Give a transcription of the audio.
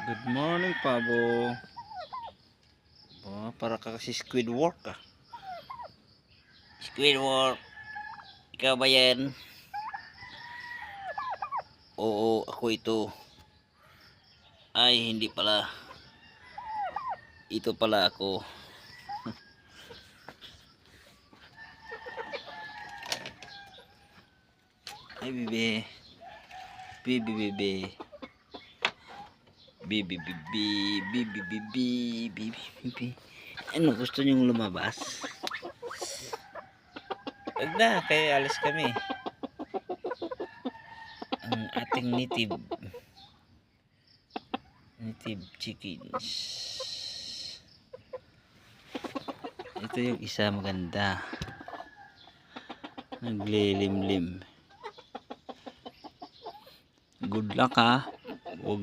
Good morning, Pabo. Oh, para ka kasi Squidward ka. Squidward, ikaw ba yan? Oo, ako ito. Ay, hindi pala. Ito pala ako. Ay, bebe. Bebe, bebe. Bibi, bibi, bibi, bibi, bibi, bibi. Ano, gusto nyong lumabas? Wag na, kaya alis kami. Ang ating native chickens. Ito yung isa maganda. Naglilimlim. Good luck ha. Huwag